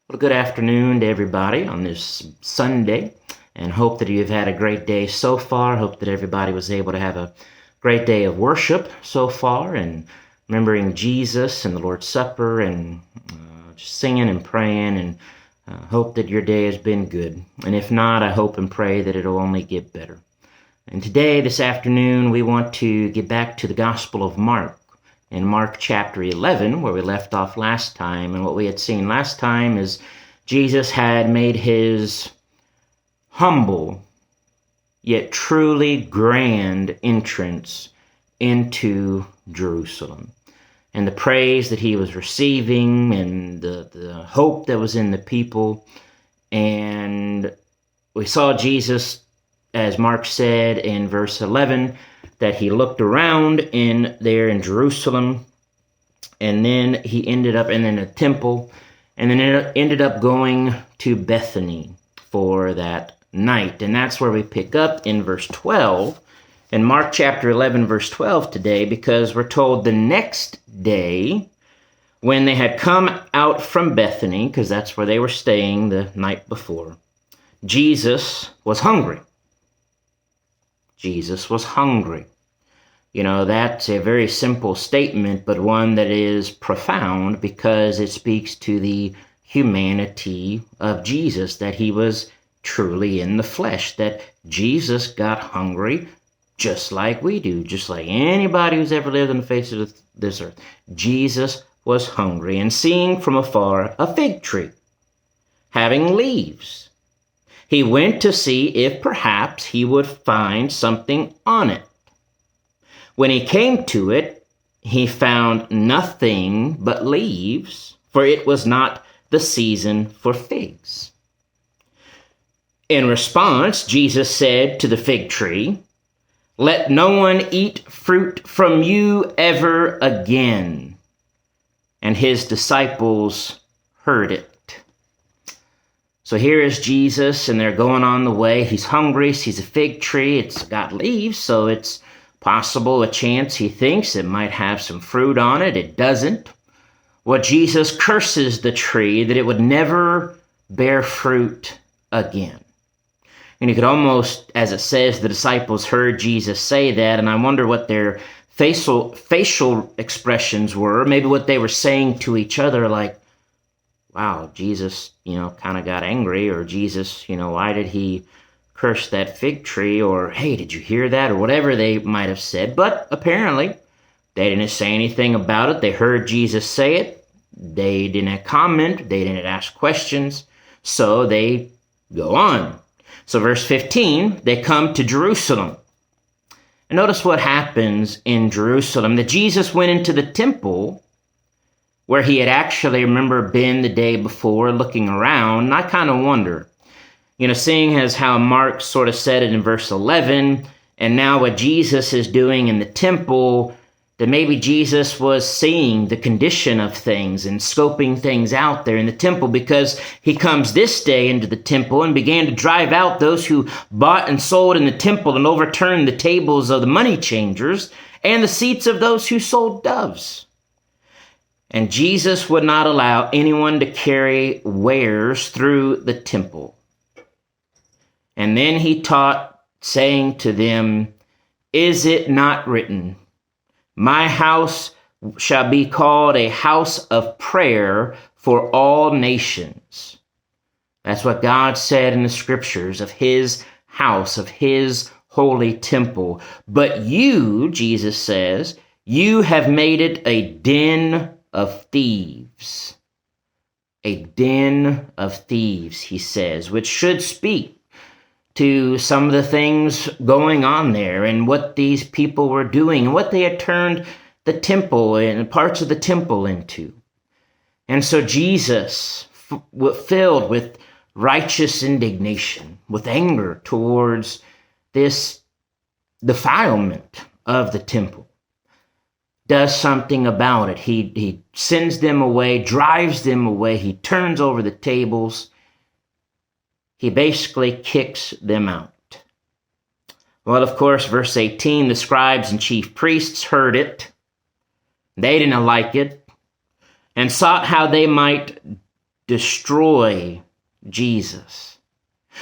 Well, good afternoon to everybody on this Sunday, and hope that you've had a great day so far. Hope that everybody was able to have a great day of worship so far, and remembering Jesus and the Lord's Supper, and just singing and praying, and hope that your day has been good. And if not, I hope and pray that it'll only get better. And today, this afternoon, we want to get back to the Gospel of Mark. In Mark chapter 11, where we left off last time. And what we had seen last time is Jesus had made his humble yet truly grand entrance into Jerusalem. And the praise that he was receiving, and the hope that was in the people. And we saw Jesus, as Mark said in verse 11, that he looked around there in Jerusalem, and then he ended up in the temple, and then ended up going to Bethany for that night. And that's where we pick up in verse 12, in Mark chapter 11, verse 12 today, because we're told the next day, when they had come out from Bethany, because that's where they were staying the night before, Jesus was hungry. Jesus was hungry. You know, that's a very simple statement, but one that is profound because it speaks to the humanity of Jesus, that he was truly in the flesh, that Jesus got hungry just like we do, just like anybody who's ever lived on the face of this earth. Jesus was hungry, and seeing from afar a fig tree having leaves, he went to see if perhaps he would find something on it. When he came to it, he found nothing but leaves, for it was not the season for figs. In response, Jesus said to the fig tree, "Let no one eat fruit from you ever again." And his disciples heard it. So here is Jesus, and they're going on the way. He's hungry, sees a fig tree. It's got leaves, so it's possible, a chance he thinks it might have some fruit on it. It doesn't. Well, Jesus curses the tree that it would never bear fruit again. And you could almost, as it says, the disciples heard Jesus say that, and I wonder what their facial expressions were, maybe what they were saying to each other, like, wow, Jesus, kind of got angry, or Jesus, why did he curse that fig tree, or hey, did you hear that, or whatever they might have said. But apparently, they didn't say anything about it. They heard Jesus say it. They didn't comment. They didn't ask questions. So they go on. So verse 15, they come to Jerusalem. And notice what happens in Jerusalem, that Jesus went into the temple where he had actually, been the day before, looking around. And I kind of wonder, seeing as how Mark sort of said it in verse 11, and now what Jesus is doing in the temple, that maybe Jesus was seeing the condition of things and scoping things out there in the temple, because he comes this day into the temple and began to drive out those who bought and sold in the temple, and overturned the tables of the money changers and the seats of those who sold doves. And Jesus would not allow anyone to carry wares through the temple. And then he taught, saying to them, "Is it not written, my house shall be called a house of prayer for all nations?" That's what God said in the scriptures of his house, of his holy temple. But you, Jesus says, you have made it a den of thieves. A den of thieves, he says, which should speak to some of the things going on there, and what these people were doing, and what they had turned the temple and parts of the temple into. And so Jesus, filled with righteous indignation, with anger towards this defilement of the temple, does something about it. He sends them away, drives them away. He turns over the tables. He basically kicks them out. Well, of course, verse 18, the scribes and chief priests heard it. They didn't like it, and sought how they might destroy Jesus.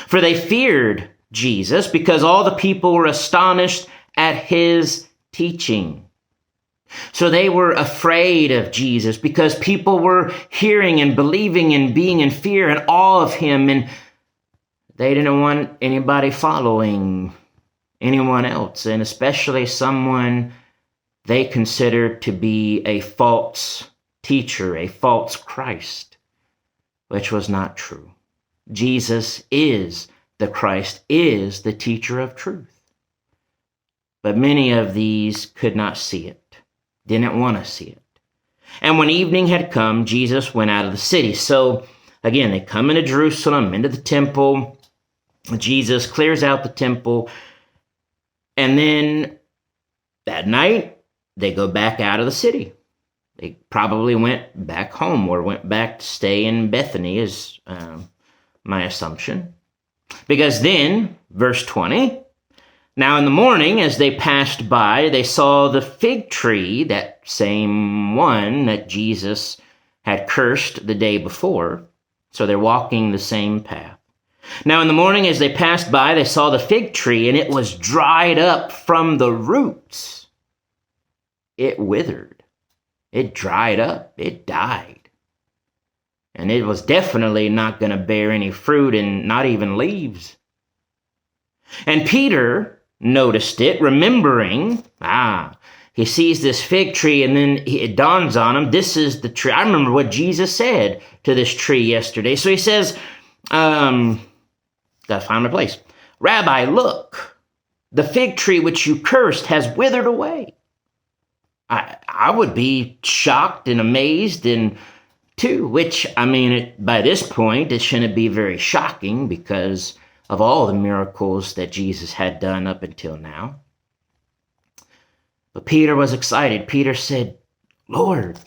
For they feared Jesus because all the people were astonished at his teaching. So they were afraid of Jesus because people were hearing and believing and being in fear and awe of him, and they didn't want anybody following anyone else, and especially someone they considered to be a false teacher, a false Christ, which was not true. Jesus is the Christ, is the teacher of truth. But many of these could not see it, didn't want to see it. And when evening had come, Jesus went out of the city. So again, they come into Jerusalem, into the temple. Jesus clears out the temple. And then that night, they go back out of the city. They probably went back home or went back to stay in Bethany is my assumption. Because then, verse 20, now in the morning as they passed by, they saw the fig tree, that same one that Jesus had cursed the day before. So they're walking the same path. Now in the morning as they passed by, they saw the fig tree, and it was dried up from the roots. It withered. It dried up. It died. And it was definitely not going to bear any fruit and not even leaves. And Peter noticed it, remembering, he sees this fig tree, and then it dawns on him, this is the tree. I remember what Jesus said to this tree yesterday. So he says, gotta find my place. Rabbi, look, the fig tree which you cursed has withered away. I would be shocked and amazed and too, which, by this point, it shouldn't be very shocking because of all the miracles that Jesus had done up until now. But Peter was excited. Peter said, Lord,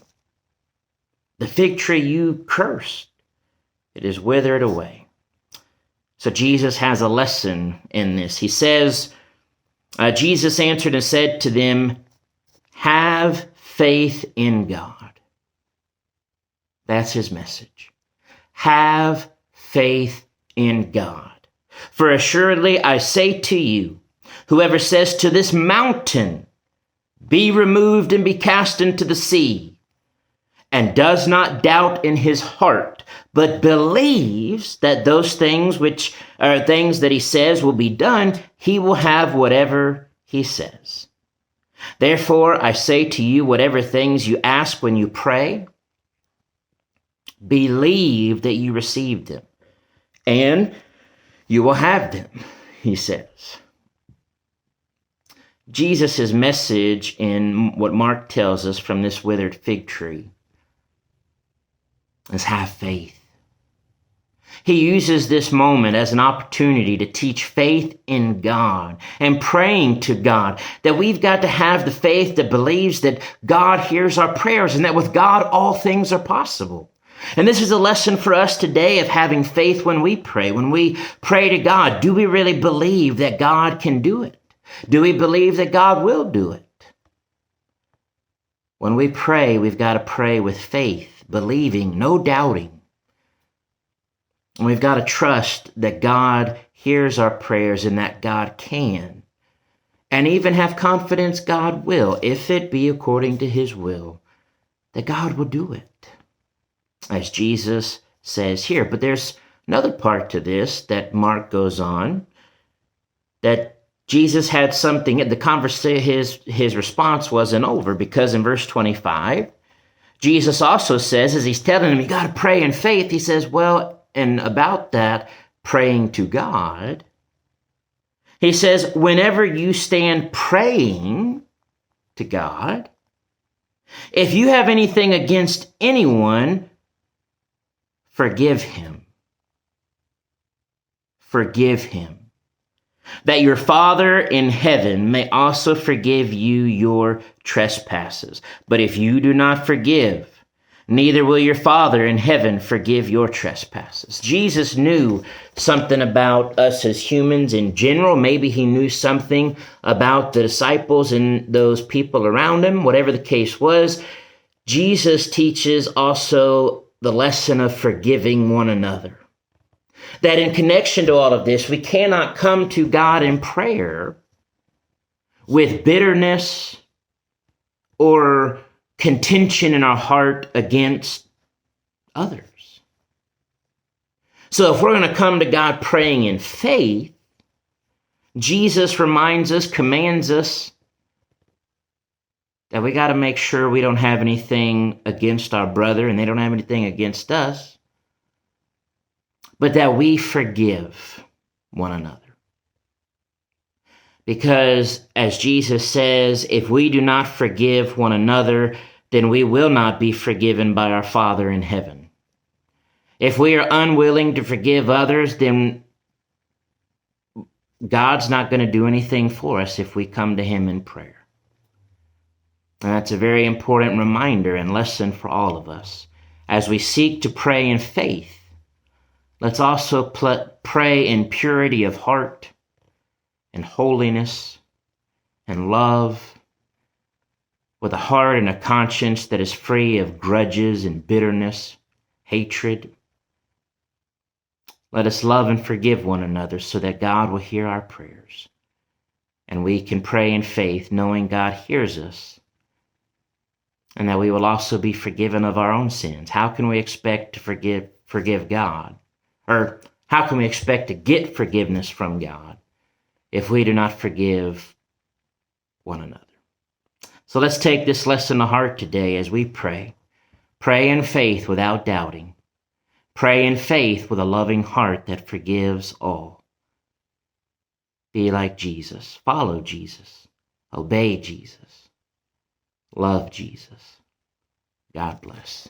the fig tree you cursed, it is withered away. So Jesus has a lesson in this. He says, Jesus answered and said to them, have faith in God. That's his message. Have faith in God. For assuredly I say to you, whoever says to this mountain, be removed and be cast into the sea, and does not doubt in his heart, but believes that those things which are things that he says will be done, he will have whatever he says. Therefore, I say to you, whatever things you ask when you pray, believe that you receive them, and you will have them, he says. Jesus' message in what Mark tells us from this withered fig tree is have faith. He uses this moment as an opportunity to teach faith in God and praying to God, that we've got to have the faith that believes that God hears our prayers and that with God all things are possible. And this is a lesson for us today of having faith when we pray. When we pray to God, do we really believe that God can do it? Do we believe that God will do it? When we pray, we've got to pray with faith, believing, no doubting. And we've got to trust that God hears our prayers and that God can. And even have confidence God will, if it be according to his will, that God will do it. As Jesus says here. But there's another part to this that Mark goes on, that Jesus had something, the conversation, his response wasn't over, because in verse 25, Jesus also says, as he's telling him, you got to pray in faith, he says, well, and about that, praying to God, he says, whenever you stand praying to God, if you have anything against anyone, forgive him. Forgive him, that your Father in heaven may also forgive you your trespasses. But if you do not forgive, neither will your Father in heaven forgive your trespasses. Jesus knew something about us as humans in general. Maybe he knew something about the disciples and those people around him. Whatever the case was, Jesus teaches also the lesson of forgiving one another. That in connection to all of this, we cannot come to God in prayer with bitterness or contention in our heart against others. So if we're going to come to God praying in faith, Jesus reminds us, commands us, that we got to make sure we don't have anything against our brother and they don't have anything against us, but that we forgive one another. Because as Jesus says, if we do not forgive one another, then we will not be forgiven by our Father in heaven. If we are unwilling to forgive others, then God's not going to do anything for us if we come to Him in prayer. And that's a very important reminder and lesson for all of us. As we seek to pray in faith, let's also pray in purity of heart and holiness and love, with a heart and a conscience that is free of grudges and bitterness, hatred. Let us love and forgive one another so that God will hear our prayers. And we can pray in faith, knowing God hears us, and that we will also be forgiven of our own sins. How can we expect to forgive God? Or how can we expect to get forgiveness from God if we do not forgive one another? So let's take this lesson to heart today as we pray. Pray in faith without doubting. Pray in faith with a loving heart that forgives all. Be like Jesus. Follow Jesus. Obey Jesus. Love Jesus. God bless.